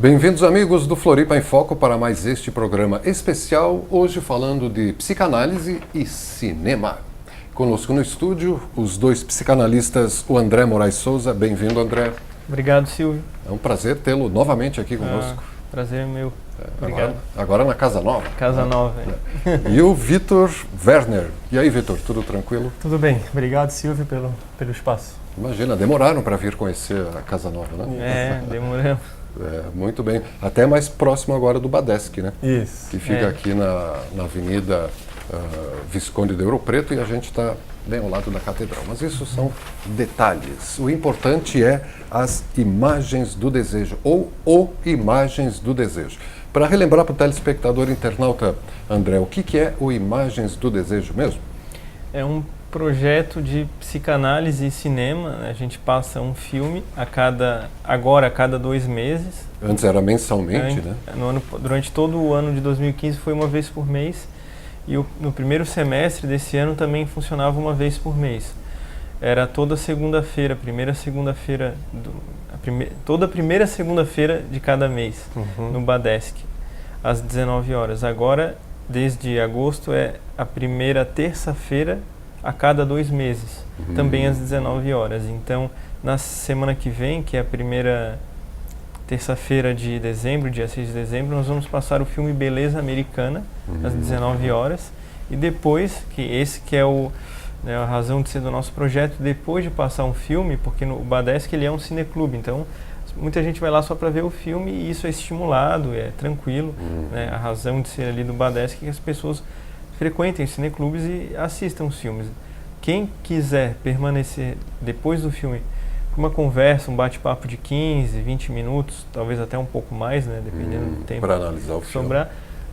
Bem-vindos, amigos do Floripa em Foco, para mais este programa especial, hoje falando de psicanálise e cinema. Conosco no estúdio, os dois psicanalistas, o André Moraes Souza. Bem-vindo, André. Obrigado, Silvio. É um prazer tê-lo novamente aqui conosco. Prazer é meu. Obrigado. Agora na Casa Nova. Casa Nova. E o Vitor Werner. E aí, Vitor, tudo tranquilo? Tudo bem. Obrigado, Silvio, pelo espaço. Imagina, demoraram para vir conhecer a Casa Nova, né? Demoramos. Muito bem. Até mais próximo agora do Badesc, né? Isso. Que fica aqui na Avenida Visconde de Ouro Preto, e a gente está bem ao lado da Catedral. Mas isso são detalhes. O importante é as imagens do desejo, ou Imagens do Desejo. Para relembrar para o telespectador internauta, André, o que é o Imagens do Desejo mesmo? É um projeto de psicanálise e cinema. A gente passa um filme a cada 2 meses. Antes era mensalmente, né? Durante todo o ano de 2015 foi uma vez por mês. E no primeiro semestre desse ano também funcionava uma vez por mês. Era toda segunda-feira, toda primeira segunda-feira de cada mês, no Badesc, às 19 horas. Agora, desde agosto, é a primeira terça-feira a cada 2 meses, também às 19 horas. Então, na semana que vem, que é a primeira terça-feira de dezembro, dia 6 de dezembro, nós vamos passar o filme Beleza Americana, às 19 horas. E depois, que é a razão de ser do nosso projeto, depois de passar um filme, porque o Badesc ele é um cineclube, então muita gente vai lá só para ver o filme e isso é estimulado, é tranquilo. Né? A razão de ser ali do Badesc é que as pessoas frequentem os cineclubes e assistam os filmes. Quem quiser permanecer depois do filme com uma conversa, um bate-papo de 15, 20 minutos, talvez até um pouco mais, né? Dependendo do tempo para analisar o filme.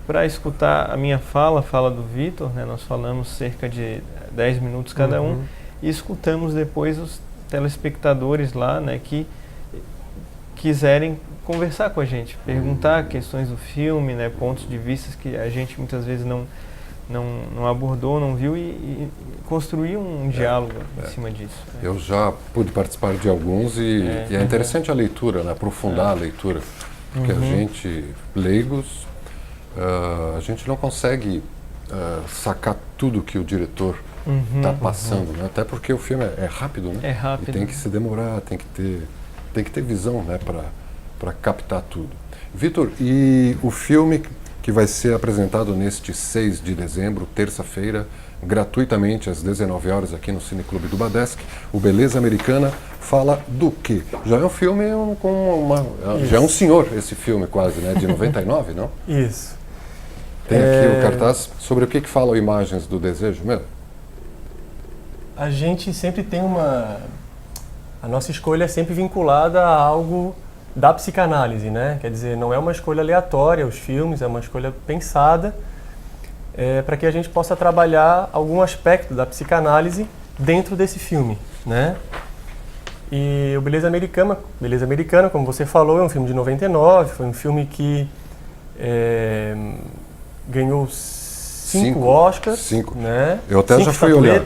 Para escutar a minha fala do Vitor, né? Nós falamos cerca de 10 minutos cada um e escutamos depois os telespectadores lá, né, que quiserem conversar com a gente, perguntar questões do filme, né, pontos de vista que a gente muitas vezes não abordou, não viu, e construir um diálogo em cima disso. Eu já pude participar de alguns e é interessante a leitura, né, aprofundar a leitura, porque a gente, leigos, a gente não consegue sacar tudo que o diretor está passando, né? Até porque o filme é rápido, né? É rápido. E tem que se demorar, tem que ter visão, né, para captar tudo. Vitor, e o filme que vai ser apresentado neste 6 de dezembro, terça-feira, gratuitamente às 19 horas aqui no Cineclube do Badesc, o Beleza Americana, fala do quê? Já é um filme já é um senhor esse filme quase, né? De 99, não? Isso. Tem aqui o cartaz sobre o que fala o Imagens do Desejo mesmo? A gente sempre tem a nossa escolha é sempre vinculada a algo da psicanálise, né? Quer dizer, não é uma escolha aleatória os filmes, é uma escolha pensada para que a gente possa trabalhar algum aspecto da psicanálise dentro desse filme, né? E o Beleza Americana, como você falou, é um filme de 99, foi um filme que ganhou 5 Oscars. 5. Né? Eu até 5 já fui olhar.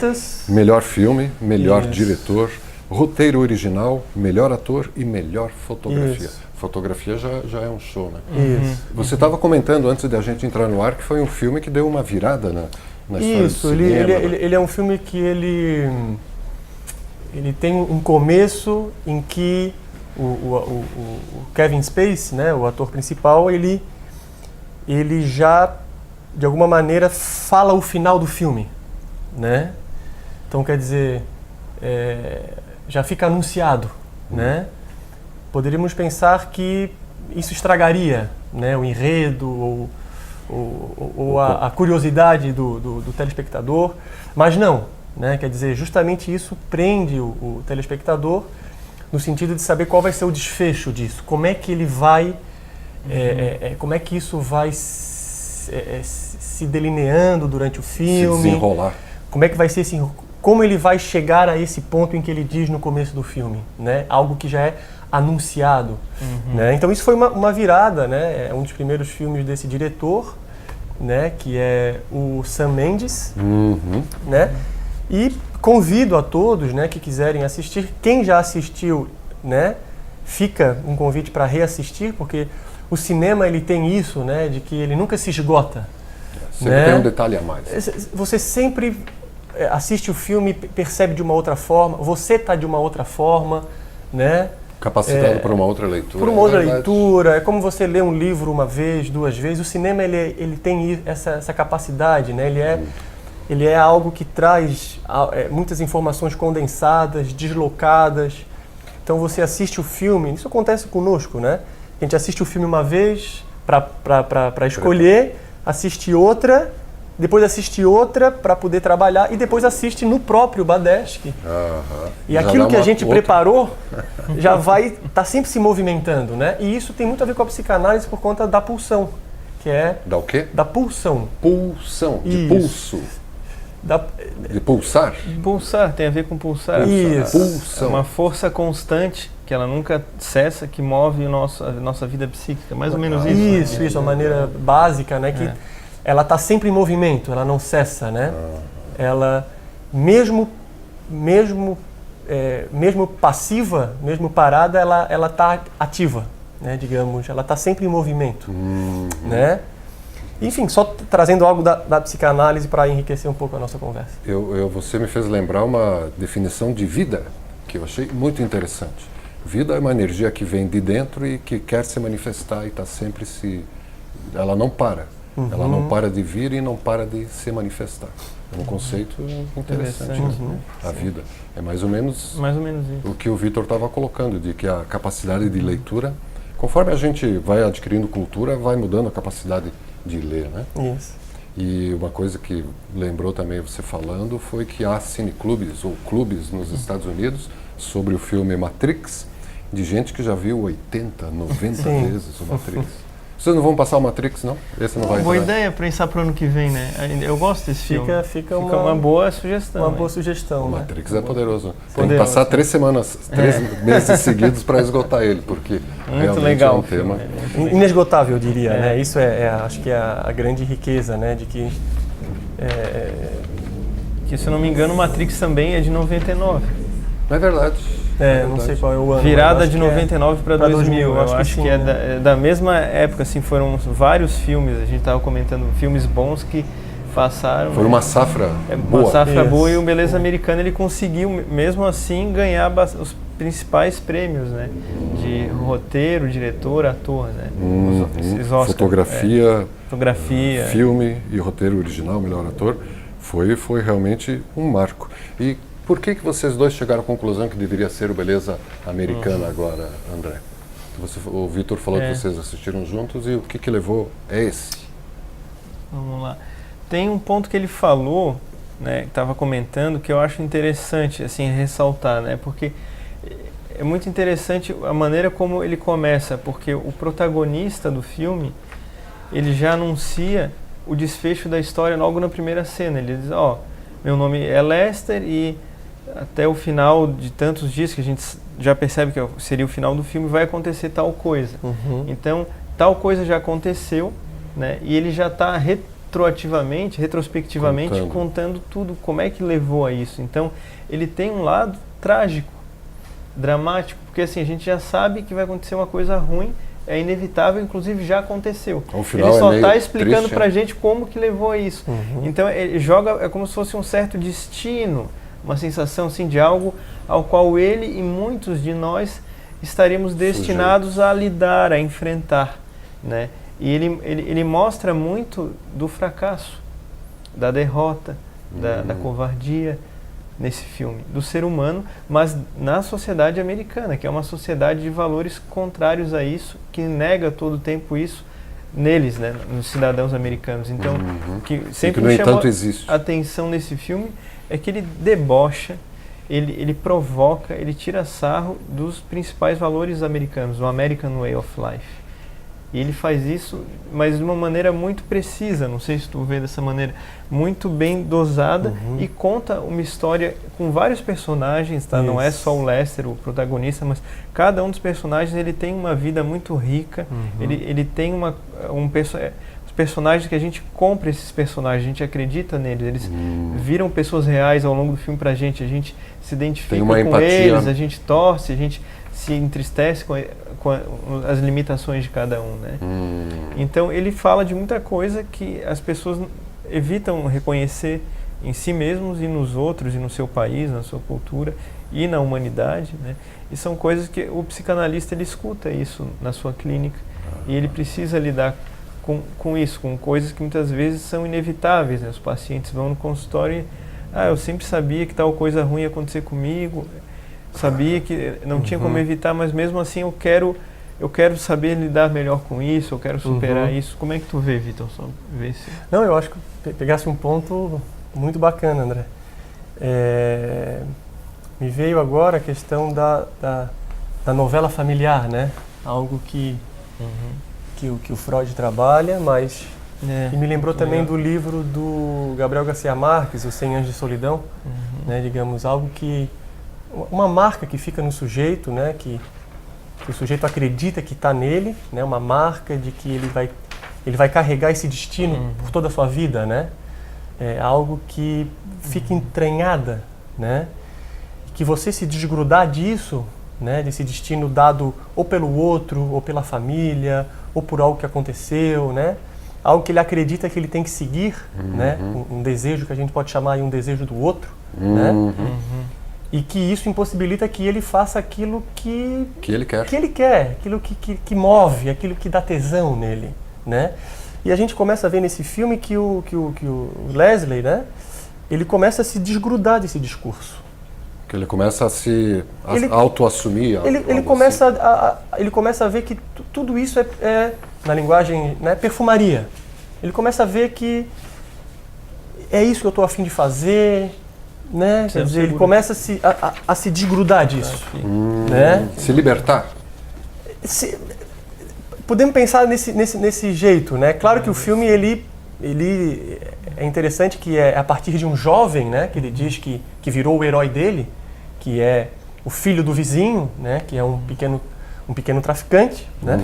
Melhor filme, melhor Isso. diretor, roteiro original, melhor ator e melhor fotografia. Isso. Fotografia já é um show, né? Isso. Você estava comentando antes da gente entrar no ar que foi um filme que deu uma virada na história Isso, do cinema. ele é um filme que ele tem um começo em que o Kevin Spacey, né, o ator principal, ele já, de alguma maneira, fala o final do filme, né? Então, quer dizer, já fica anunciado, né? Poderíamos pensar que isso estragaria, né, o enredo ou a curiosidade do telespectador, mas não, né? Quer dizer, justamente isso prende o telespectador no sentido de saber qual vai ser o desfecho disso, como é que ele vai, como é que isso vai se delineando durante o filme, se desenrolar. Como é que vai ser assim, como ele vai chegar a esse ponto em que ele diz no começo do filme, né? Algo que já é anunciado, né? Então isso foi uma virada, né? É um dos primeiros filmes desse diretor, né? Que é o Sam Mendes, né? E convido a todos, né, que quiserem assistir, quem já assistiu, né, fica um convite para reassistir, porque o cinema ele tem isso, né, de que ele nunca se esgota. Sempre né? tem um detalhe a mais. Você sempre assiste o filme, percebe de uma outra forma, você está de uma outra forma, né? Capacitado para uma outra leitura. Por uma outra leitura, é como você lê um livro uma vez, duas vezes. O cinema ele tem essa capacidade, né? Ele é algo que traz muitas informações condensadas, deslocadas. Então você assiste o filme, isso acontece conosco, né? A gente assiste o filme uma vez para escolher, assiste outra, depois assiste outra para poder trabalhar e depois assiste no próprio Badesque. E Já aquilo dá que a uma gente outra. preparou já vai estar sempre se movimentando, né? E isso tem muito a ver com a psicanálise por conta da pulsão, que é... Dá o quê? Da pulsão. Pulsão, de Isso. pulso. Da, De pulsar? Pulsar, tem a ver com pulsar. Isso. Pulsão. É uma força constante, que ela nunca cessa, que move a nossa vida psíquica. Mais ou menos isso. Isso, a maneira básica, né? Que ela está sempre em movimento, ela não cessa, né? Ela, mesmo passiva, mesmo parada, ela está ativa, né? Digamos, ela está sempre em movimento, né? Enfim, só trazendo algo da psicanálise para enriquecer um pouco a nossa conversa. Você me fez lembrar uma definição de vida que eu achei muito interessante. Vida é uma energia que vem de dentro e que quer se manifestar e está sempre ela não para. Ela não para de vir e não para de se manifestar. É um conceito interessante. Né? A vida. É mais ou menos isso. o que o Vitor estava colocando, de que a capacidade de leitura, conforme a gente vai adquirindo cultura, vai mudando a capacidade de ler, né? Isso. E uma coisa que lembrou também você falando foi que há cineclubes ou clubes nos Estados Unidos sobre o filme Matrix, de gente que já viu 80, 90 vezes o Matrix. Vocês não vão passar o Matrix, não? Esse não vai Boa entrar. ideia pensar para o ano que vem, né? Eu gosto desse filme. Fica uma boa sugestão. Uma boa sugestão, O né? Matrix é poderoso. Tem que passar 3 meses seguidos para esgotar ele, porque realmente legal é um tema... Inesgotável, eu diria, né? Isso acho que é a grande riqueza, né? De que... Que, se eu não me engano, o Matrix também é de 99. Não é verdade. Não sei qual é o ano. Virada de 99 para 2000. Eu acho que sim, é da mesma época, assim, foram vários filmes, a gente estava comentando, filmes bons que passaram. Foi uma safra boa. Uma safra boa, e o Beleza Americana ele conseguiu, mesmo assim, ganhar os principais prêmios, né? De roteiro, diretor, ator, né? Esses Oscars, fotografia, filme e roteiro original, melhor ator, foi realmente um marco. E por que vocês dois chegaram à conclusão que deveria ser o Beleza Americana agora, André? O Vitor falou que vocês assistiram juntos, e o que levou a esse? Vamos lá. Tem um ponto que ele falou, né, que estava comentando, que eu acho interessante assim, ressaltar, né, porque é muito interessante a maneira como ele começa, porque o protagonista do filme, ele já anuncia o desfecho da história logo na primeira cena. Ele diz, meu nome é Lester e até o final de tantos dias que a gente já percebe que seria o final do filme, vai acontecer tal coisa. Então, tal coisa já aconteceu, né, e ele já está retrospectivamente contando tudo, como é que levou a isso. Então, ele tem um lado trágico, dramático, porque assim, a gente já sabe que vai acontecer uma coisa ruim, é inevitável, inclusive já aconteceu. Ele só está explicando para a gente como que levou a isso. Então, ele joga, é como se fosse um certo destino, uma sensação assim, de algo ao qual ele e muitos de nós estaríamos destinados a lidar, a enfrentar, né? E ele mostra muito do fracasso, da derrota, da covardia nesse filme, do ser humano, mas na sociedade americana, que é uma sociedade de valores contrários a isso, que nega todo o tempo isso neles, né, nos cidadãos americanos. Então, que sempre me chamou a atenção nesse filme é que ele debocha, ele provoca, ele tira sarro dos principais valores americanos, o American Way of Life. E ele faz isso, mas de uma maneira muito precisa, não sei se tu vê dessa maneira, muito bem dosada, e conta uma história com vários personagens, tá? Não é só o Lester, o protagonista, mas cada um dos personagens ele tem uma vida muito rica, ele tem os personagens que a gente compra esses personagens, a gente acredita neles, eles viram pessoas reais ao longo do filme pra gente, a gente se identifica com eles, a gente torce, a gente se entristece com as limitações de cada um, né? Então ele fala de muita coisa que as pessoas evitam reconhecer em si mesmos e nos outros, e no seu país, na sua cultura e na humanidade, né? E são coisas que o psicanalista ele escuta isso na sua clínica e ele precisa lidar com isso, com coisas que muitas vezes são inevitáveis, né? Os pacientes vão no consultório e eu sempre sabia que tal coisa ruim ia acontecer comigo, sabia que não tinha como evitar, mas mesmo assim eu quero saber lidar melhor com isso, eu quero superar isso. Como é que tu vê, Vitor? Só ver se... Não, eu acho que pegasse um ponto muito bacana, André. Me veio agora a questão da novela familiar, né? Algo que o Freud trabalha, mas... E me lembrou também do livro do Gabriel Garcia Marques, Os 100 Anos de Solidão, né? Digamos, algo que... Uma marca que fica no sujeito, né? Que o sujeito acredita que está nele, né? Uma marca de que ele vai carregar esse destino por toda a sua vida, né? É algo que fica entranhada, né? Que você se desgrudar disso, né? Desse destino dado ou pelo outro, ou pela família, ou por algo que aconteceu, né? Algo que ele acredita que ele tem que seguir, né? Um desejo que a gente pode chamar de um desejo do outro, né? E que isso impossibilita que ele faça aquilo que ele quer, aquilo que move, aquilo que dá tesão nele, né? E a gente começa a ver nesse filme que o Leslie, né? Ele começa a se desgrudar desse discurso. Que ele começa a se auto-assumir. Ele começa a ver que tudo isso é na linguagem, né, perfumaria. Ele começa a ver que é isso que eu estou a fim de fazer, né? Quer dizer, ele começa a se desgrudar disso, né? Se libertar. Podemos pensar nesse jeito, né? Claro que o filme ele é interessante que é a partir de um jovem, né? Que ele diz que virou o herói dele, que é o filho do vizinho, né? Que é um pequeno traficante, né?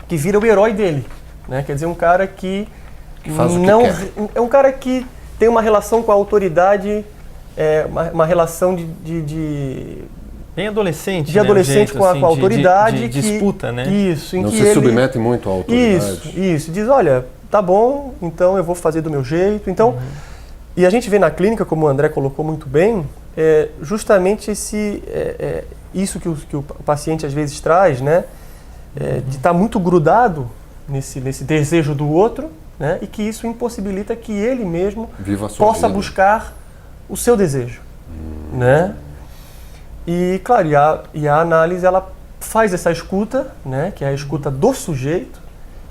Que vira o herói dele, né? Quer dizer, um cara que faz o que quer. É um cara que tem uma relação com a autoridade, uma relação de bem adolescente, de adolescente com a autoridade, de disputa, né? Isso, em não que se submete muito à autoridade. Isso, diz, olha, tá bom, então eu vou fazer do meu jeito. Então, e a gente vê na clínica, como o André colocou muito bem, justamente isso que o paciente às vezes traz, né? De estar muito grudado nesse desejo do outro, né? E que isso impossibilita que ele mesmo possa buscar o seu desejo, né? E, claro, e a análise ela faz essa escuta, né? Que é a escuta do sujeito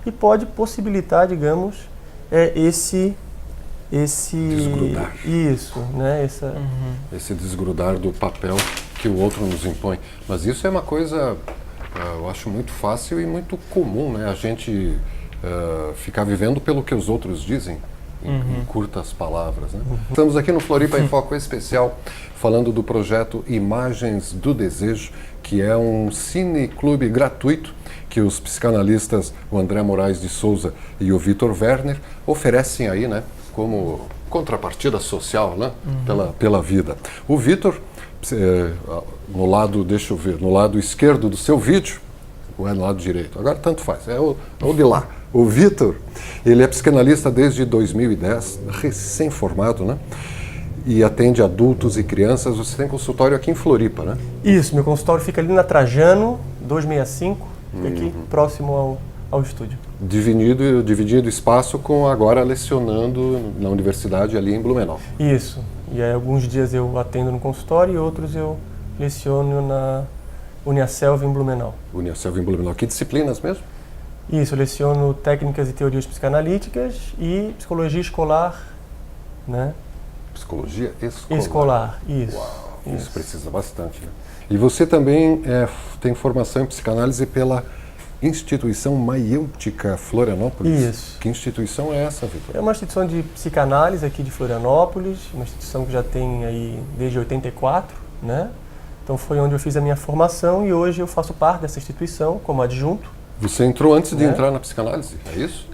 e pode possibilitar, digamos, esse desgrudar. Isso, né? Esse desgrudar do papel que o outro nos impõe. Mas isso é uma coisa, eu acho, muito fácil e muito comum, né? A gente ficar vivendo pelo que os outros dizem, em curtas palavras, né? Estamos aqui no Floripa em Foco Especial, falando do projeto Imagens do Desejo, que é um cineclube gratuito que os psicanalistas, o André Moraes de Souza e o Vitor Werner, oferecem aí, né? Como contrapartida social, né? Pela vida. O Vitor, no lado, deixa eu ver, no lado esquerdo do seu vídeo, ou é no lado direito? Agora tanto faz, é o de lá. O Vitor, ele é psicanalista desde 2010, recém-formado, né? E atende adultos e crianças. Você tem consultório aqui em Floripa, né? Isso, meu consultório fica ali na Trajano, 265, aqui próximo ao estúdio. Dividindo espaço com agora lecionando na universidade ali em Blumenau. Isso, e aí alguns dias eu atendo no consultório e outros eu leciono na Uniaselv em Blumenau. Uniaselv em Blumenau. Que disciplinas mesmo? Isso, eu leciono técnicas e teorias psicanalíticas e psicologia escolar, né? Psicologia escolar? Escolar, isso. Uau, isso precisa bastante, né? E você também tem formação em psicanálise pela Instituição Maiêutica Florianópolis. Isso. Que instituição é essa, Vitor? É uma instituição de psicanálise aqui de Florianópolis, uma instituição que já tem aí desde 84, né? Então foi onde eu fiz a minha formação e hoje eu faço parte dessa instituição como adjunto. Você entrou antes de entrar na psicanálise, é isso?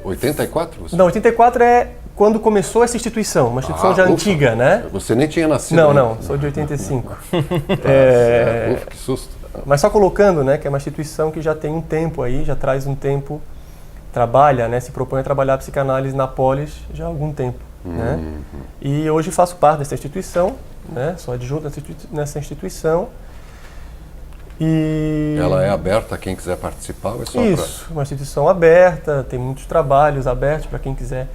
84? Não, 84 é quando começou essa instituição, uma instituição já antiga, né? Você nem tinha nascido. Não, sou de 85. Ufa, que susto. Mas só colocando, né, que é uma instituição que já tem um tempo aí, já traz um tempo, trabalha, né, se propõe a trabalhar a psicanálise na Polis já há algum tempo. Né? E hoje faço parte dessa instituição, né, sou adjunto nessa instituição. E ela é aberta a quem quiser participar? Ou é só isso, uma instituição aberta, tem muitos trabalhos abertos para quem quiser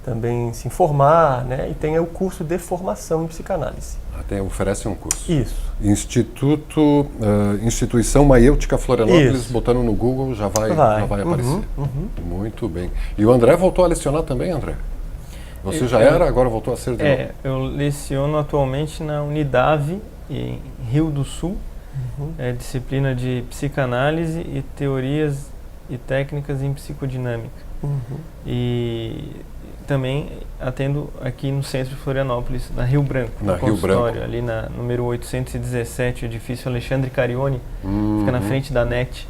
também se informar, né? E tem o curso de formação em psicanálise. Oferece um curso. Isso. Instituição Maiêutica Florianópolis, Isso. botando no Google já vai aparecer. Muito bem. E o André voltou a lecionar também, André? Você já era, agora voltou a ser de novo? Eu leciono atualmente na Unidave, em Rio do Sul, disciplina de psicanálise e teorias e técnicas em psicodinâmica. E também atendo aqui no centro de Florianópolis, na Rio Branco, na no Rio consultório, Branco. ali na número 817, edifício Alexandre Carione, fica na frente da NET,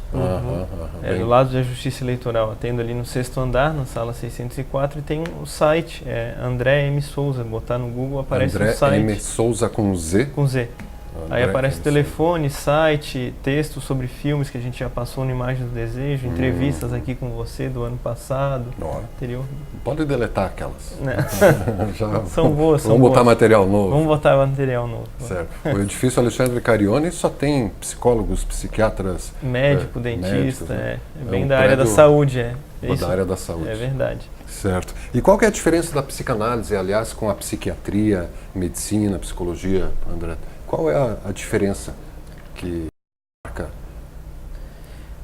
do lado da Justiça Eleitoral. Atendo ali no 6º andar, na sala 604, e tem o site, André M. Souza, botar no Google, aparece André o site. M. Souza com Z? Com Z. André Aí aparece M. telefone, site, texto sobre filmes que a gente já passou no Imagem do Desejo, entrevistas aqui com você do ano passado, anterior. Pode deletar aquelas. São boas, são Vamos botar boas. material novo. Vamos botar material novo. Certo. O edifício Alexandre Carione só tem psicólogos, psiquiatras... Médico, dentista, médicos, né? Bem da área da saúde. Da área da saúde. É verdade. Certo. E qual que é a diferença da psicanálise, aliás, com a psiquiatria, medicina, psicologia, André? Qual é a diferença que marca?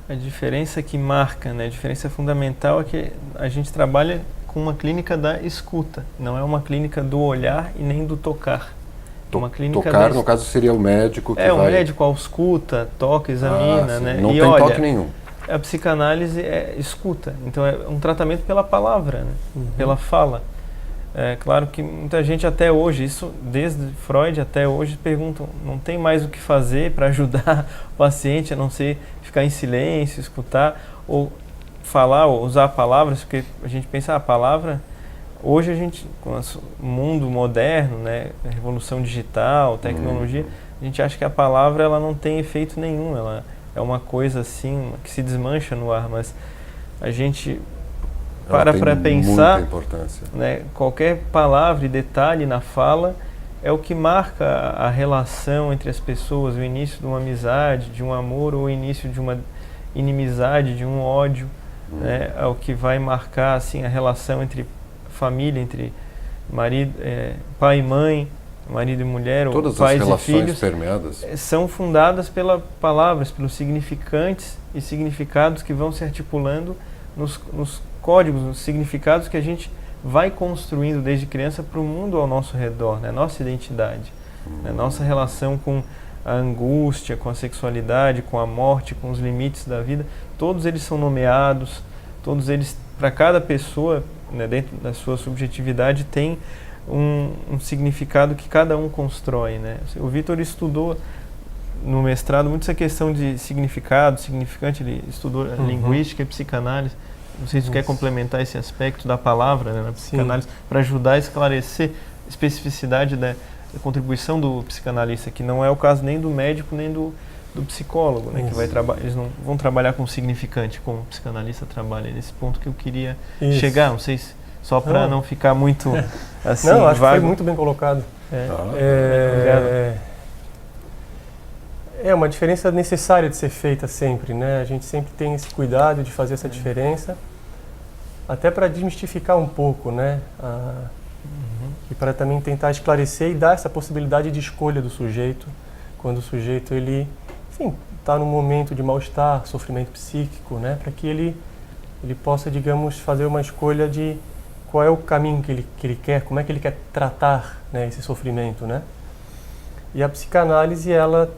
A diferença que marca, né? A diferença fundamental é que a gente trabalha com uma clínica da escuta, não é uma clínica do olhar e nem do tocar. Uma clínica tocar, no caso, seria o médico que vai... o médico ausculta, toca, examina, né? Não e tem olha, toque nenhum. A psicanálise é escuta, então é um tratamento pela palavra, né? Pela fala. É claro que muita gente até hoje, isso desde Freud até hoje, perguntam, não tem mais o que fazer para ajudar o paciente a não ser ficar em silêncio, escutar, ou falar, ou usar palavras, porque a gente pensa, a palavra, hoje a gente, com o mundo moderno, né, a revolução digital, tecnologia, a gente acha que a palavra ela não tem efeito nenhum, ela é uma coisa assim, que se desmancha no ar, mas a gente... para pensar, né, qualquer palavra e detalhe na fala é o que marca a relação entre as pessoas, o início de uma amizade, de um amor, ou o início de uma inimizade, de um ódio, né, é o que vai marcar assim a relação entre família, entre marido, pai e mãe, marido e mulher, ou pais e filhos. Permeadas são fundadas pelas palavras, pelos significantes e significados que vão se articulando nos códigos, os significados que a gente vai construindo desde criança para o mundo ao nosso redor, né? Nossa identidade, né? Nossa relação com a angústia, com a sexualidade, com a morte, com os limites da vida, todos eles são nomeados, todos eles, para cada pessoa, né, dentro da sua subjetividade, tem um significado que cada um constrói, né? O Vitor estudou no mestrado muito essa questão de significado, significante, ele estudou linguística e psicanálise. Não sei se você quer complementar esse aspecto da palavra, né, na psicanálise, para ajudar a esclarecer a especificidade da contribuição do psicanalista, que não é o caso nem do médico nem do psicólogo, né, que vai eles não vão trabalhar com significante como o psicanalista trabalha. É nesse ponto que eu queria chegar, não sei se só para não ficar muito assim. Não, acho vago. Que foi muito bem colocado. É uma diferença necessária de ser feita sempre, né? A gente sempre tem esse cuidado de fazer essa diferença, até para desmistificar um pouco, né? E para também tentar esclarecer e dar essa possibilidade de escolha do sujeito, quando o sujeito ele, enfim, está num momento de mal-estar, sofrimento psíquico, né? Para que ele possa, digamos, fazer uma escolha de qual é o caminho que ele quer, como é que ele quer tratar, né, esse sofrimento, né? E a psicanálise, ela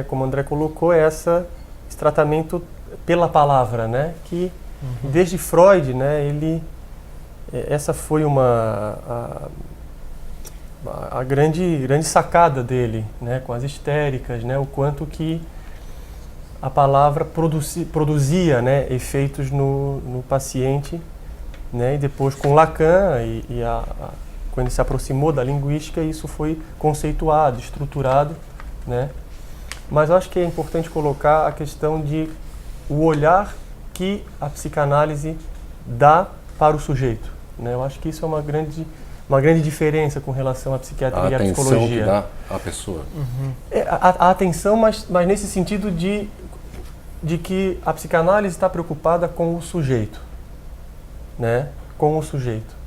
como o André colocou, esse tratamento pela palavra, né? Que desde Freud, né? Essa foi a grande sacada dele, né? Com as histéricas, né? O quanto que a palavra produzia, né? Efeitos no paciente, né? E depois com Lacan quando ele se aproximou da linguística, isso foi conceituado, estruturado, né? mas eu acho que é importante colocar a questão de o olhar que a psicanálise dá para o sujeito, né? Eu acho que isso é uma grande diferença com relação à psiquiatria e à psicologia. A atenção que dá à pessoa. A atenção, mas nesse sentido de que a psicanálise está preocupada com o sujeito, né? Com o sujeito.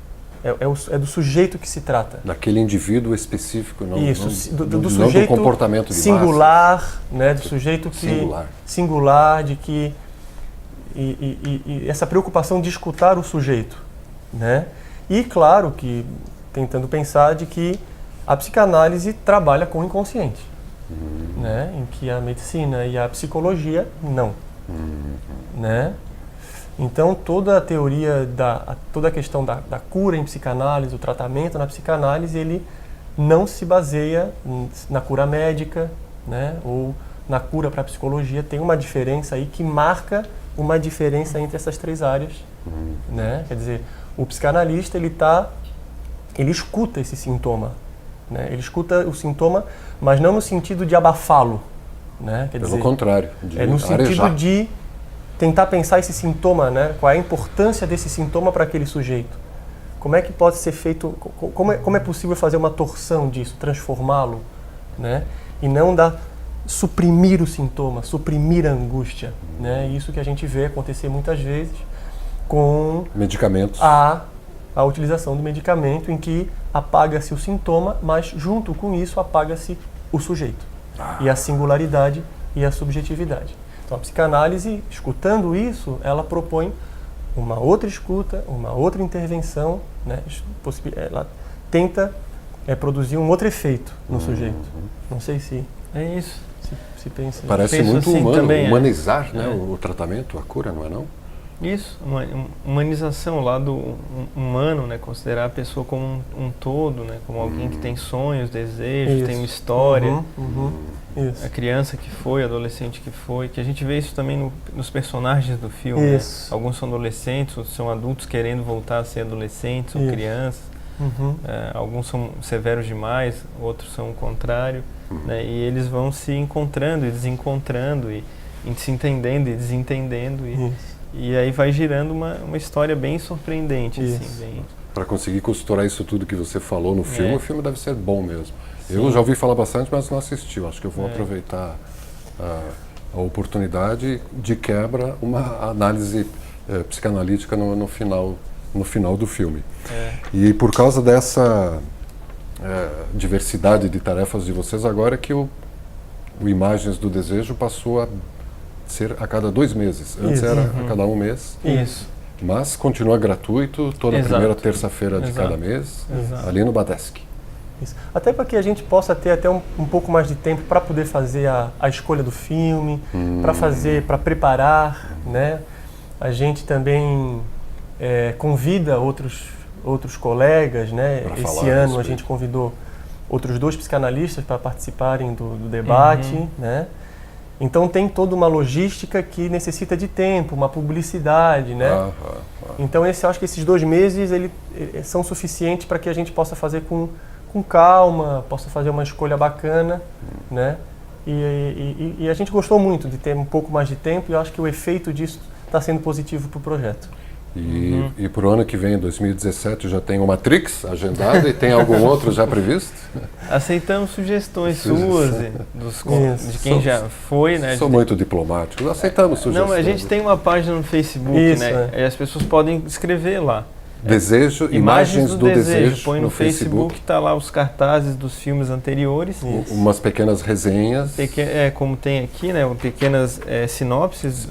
É do sujeito que se trata. Daquele indivíduo específico, não, isso, não, do sujeito do comportamento de singular, massa. Né? Do sujeito que singular, de que e essa preocupação de escutar o sujeito, né? E claro que tentando pensar de que a psicanálise trabalha com o inconsciente, né? Em que a medicina e a psicologia não, né? Então toda a teoria toda a questão da cura em psicanálise, o tratamento na psicanálise, ele não se baseia na cura médica, né? Ou na cura para a psicologia. Tem uma diferença aí que marca uma diferença entre essas três áreas, né? Quer dizer, o psicanalista ele escuta esse sintoma, né? Ele escuta o sintoma, mas não no sentido de abafá-lo, né? Pelo contrário, é no sentido de tentar pensar esse sintoma, né? Qual é a importância desse sintoma para aquele sujeito? Como é que pode ser feito? Como é possível fazer uma torção disso, transformá-lo, né? E não suprimir o sintoma, suprimir a angústia, né? Isso que a gente vê acontecer muitas vezes com medicamentos. A utilização do medicamento, em que apaga-se o sintoma, mas junto com isso apaga-se o sujeito e a singularidade e a subjetividade. Então a psicanálise, escutando isso, ela propõe uma outra escuta, uma outra intervenção, né? Ela tenta produzir um outro efeito no sujeito. Não sei se é isso. Se pensa. Parece muito assim humano, também, humanizar, né? O tratamento, a cura, não é não? Isso, uma humanização, o lado humano, né? Considerar a pessoa como um todo, né? Como alguém que tem sonhos, desejos, tem uma história. Isso. A criança que foi, adolescente que foi, que a gente vê isso também nos personagens do filme. Né? Alguns são adolescentes, outros são adultos querendo voltar a ser adolescentes ou crianças. Alguns são severos demais, outros são o contrário. Né? E eles vão se encontrando e desencontrando, e se entendendo e desentendendo. E aí vai girando uma história bem surpreendente. Assim, para conseguir costurar isso tudo que você falou no filme, o filme deve ser bom mesmo. Sim. Eu já ouvi falar bastante, mas não assisti. Acho que eu vou aproveitar a oportunidade de quebra, uma análise psicanalítica no final do filme. E por causa dessa diversidade de tarefas de vocês, agora é que o Imagens do Desejo passou a ser a cada 2 meses. Antes era a cada 1 mês. Isso. Mas continua gratuito toda a primeira terça-feira de cada mês, ali no Badesc. Isso. Até para que a gente possa ter até um pouco mais de tempo para poder fazer a escolha do filme, para preparar, né? A gente também convida outros colegas, né? Esse ano a gente convidou outros 2 psicanalistas para participarem do debate, né? Então tem toda uma logística que necessita de tempo, uma publicidade, né? Então eu acho que esses 2 meses são suficientes para que a gente possa fazer com calma, possa fazer uma escolha bacana, né? E a gente gostou muito de ter um pouco mais de tempo, e eu acho que o efeito disso está sendo positivo para o projeto. E para o ano que vem, 2017, já tem o Matrix agendado e tem algum outro já previsto? Aceitamos sugestões suas, de quem já foi, né? Sou muito diplomático, aceitamos sugestões. Não, a gente tem uma página no Facebook, né? E as pessoas podem escrever lá. Desejo, Imagens do Desejo. Põe no Facebook, está lá os cartazes dos filmes anteriores. Umas pequenas resenhas. Como tem aqui, né? Pequenas sinopses.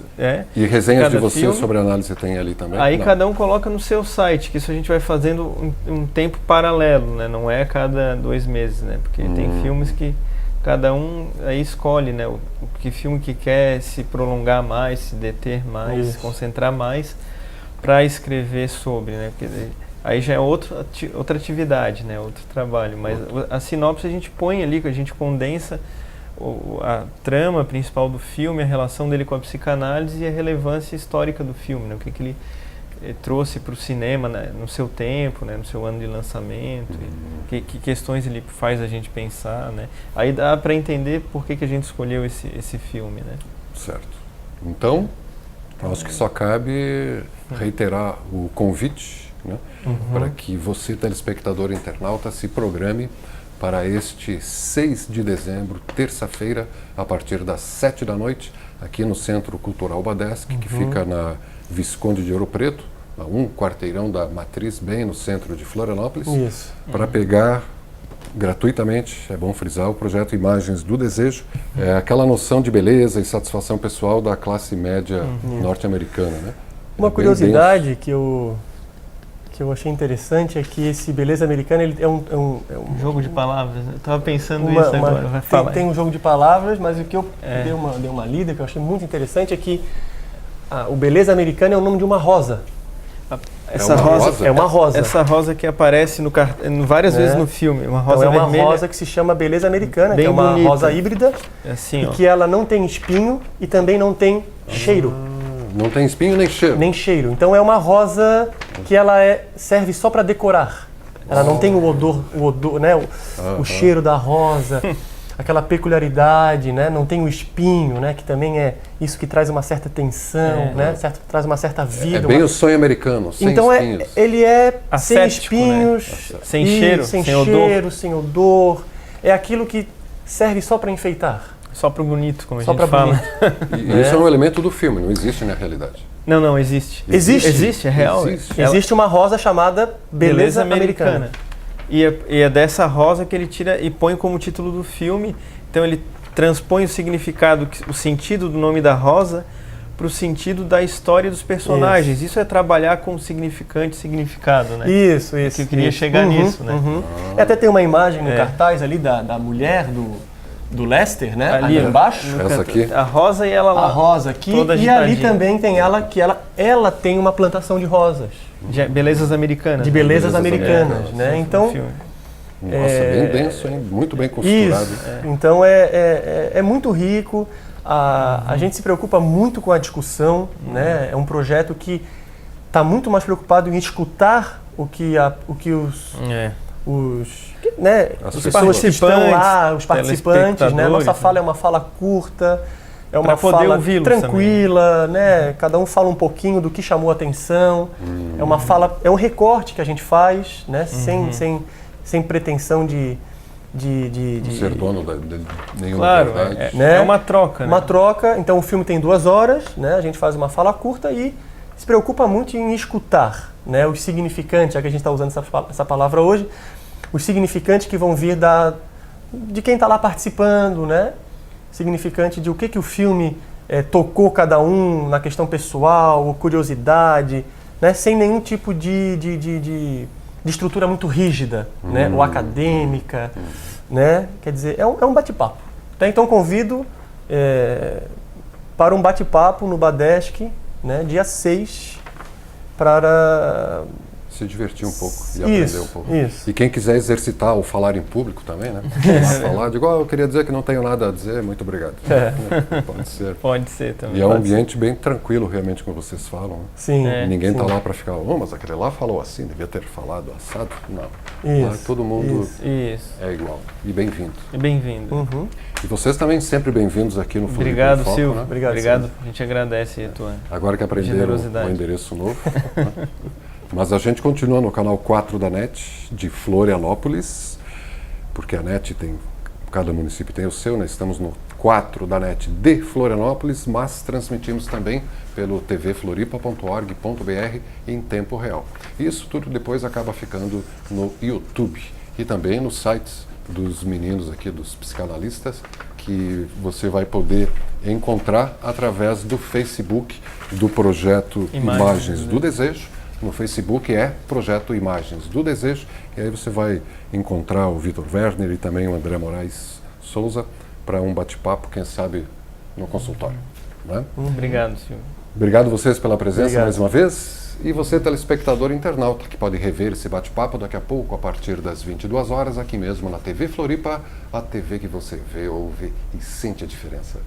E resenhas de você filme. sobre análise tem ali também? Aí cada um coloca no seu site, que isso a gente vai fazendo um tempo paralelo, né? Não é a cada 2 meses, né? Porque tem filmes que cada um aí escolhe, né? Que filme que quer se prolongar mais, se deter mais, se concentrar mais, para escrever sobre, né? Porque aí já é outra atividade, né? Outro trabalho. Mas a sinopse a gente põe ali, que a gente condensa a trama principal do filme, a relação dele com a psicanálise e a relevância histórica do filme, né? O que ele trouxe para o cinema, né, no seu tempo, né, no seu ano de lançamento, que questões ele faz a gente pensar, né? Aí dá para entender por que a gente escolheu esse filme, né? Certo. Então, acho que só cabe reiterar o convite, né, para que você, telespectador internauta, se programe para este 6 de dezembro, terça-feira, a partir das 7 da noite, aqui no Centro Cultural Badesc, que fica na Visconde de Ouro Preto, a um quarteirão da Matriz, bem no centro de Florianópolis, para pegar gratuitamente, é bom frisar, o projeto Imagens do Desejo, é aquela noção de beleza e satisfação pessoal da classe média norte-americana, né? Uma curiosidade que eu achei interessante é que esse Beleza Americana ele é um jogo de palavras, né? Eu estava pensando nisso agora. Vai falar. Tem um jogo de palavras, mas o que eu dei uma lida, que eu achei muito interessante, é que o Beleza Americana é o nome de uma rosa. Essa rosa é uma rosa. Essa rosa que aparece várias vezes no filme, uma rosa vermelha. Vermelha. É uma rosa que se chama Beleza Americana, bem que é uma bonita. rosa híbrida, assim, e que ela não tem espinho e também não tem cheiro. Não tem espinho nem cheiro. Nem cheiro. Então é uma rosa que ela serve só para decorar. Ela não tem o odor, né? O cheiro da rosa, aquela peculiaridade, né? Não tem o espinho, né? Que também é isso que traz uma certa tensão, né? Traz uma certa vida. É bem o sonho americano, sem então espinhos. Ele é sem ascético, espinhos, né? Sem cheiro, sem odor. sem odor. É aquilo que serve só para enfeitar. Só para o bonito, como só a gente fala. E isso é um elemento do filme, não existe na realidade. Não, existe. Existe, é real. Existe uma rosa chamada Beleza Americana. E é dessa rosa que ele tira e põe como título do filme. Então ele transpõe o significado, o sentido do nome da rosa para o sentido da história dos personagens. Isso é trabalhar com significante e significado, né? Isso. Que eu queria chegar nisso, né? Até tem uma imagem no cartaz ali da mulher do Lester, né? Ali embaixo. Essa aqui. A rosa e ela lá. A rosa aqui. E ali também tem ela tem uma plantação de rosas. De belezas americanas. De belezas americanas, né? Então... Nossa, bem denso, hein? Muito bem costurado. Então é muito rico. A gente se preocupa muito com a discussão, né? É um projeto que está muito mais preocupado em escutar o que as pessoas que estão lá, os participantes, né? Nossa fala é uma fala curta, é uma fala tranquila, né? Cada um fala um pouquinho do que chamou a atenção. É uma fala, é um recorte que a gente faz, né? Sem pretensão de ser dono de nenhuma verdade. É uma troca, né? Uma troca. Então o filme tem 2 horas, né? A gente faz uma fala curta e se preocupa muito em escutar, né? Os significantes, já que a gente está usando essa palavra hoje, os significantes que vão vir de quem está lá participando, né? Significante de o que o filme tocou cada um na questão pessoal, ou curiosidade, né? Sem nenhum tipo de estrutura muito rígida, né? Ou acadêmica, né? Quer dizer, é um bate-papo. Então convido para um bate-papo no Badesc, né? Dia 6, para se divertir um pouco e aprender um pouco. Isso. E quem quiser exercitar ou falar em público também, né? Falar, eu queria dizer que não tenho nada a dizer, muito obrigado. Pode ser. Pode ser também. E é um ambiente bem tranquilo, realmente, como vocês falam. Né? Sim. Ninguém está lá para ficar, mas aquele lá falou assim, devia ter falado assado. Não. Isso. Lá todo mundo Isso. é igual. E bem-vindo. E bem-vindo. E vocês também sempre bem-vindos aqui no Floripa Obrigado, em Foco, Silvio. né? Obrigado. A gente agradece a tua Agora que aprenderam o endereço novo. Né? Mas a gente continua no canal 4 da NET, de Florianópolis, porque a NET tem, cada município tem o seu, né? Estamos no 4 da NET de Florianópolis, mas transmitimos também pelo tvfloripa.org.br em tempo real. Isso tudo depois acaba ficando no YouTube e também nos sites dos meninos aqui, dos psicanalistas, que você vai poder encontrar através do Facebook do projeto Imagens do Desejo. No Facebook é Projeto Imagens do Desejo, e aí você vai encontrar o Vitor Werner e também o André Moraes Souza para um bate-papo, quem sabe, no consultório. Né? Obrigado, Silvio. Obrigado a vocês pela presença mais uma vez. E você, telespectador internauta, que pode rever esse bate-papo daqui a pouco, a partir das 22 horas, aqui mesmo na TV Floripa, a TV que você vê, ouve e sente a diferença.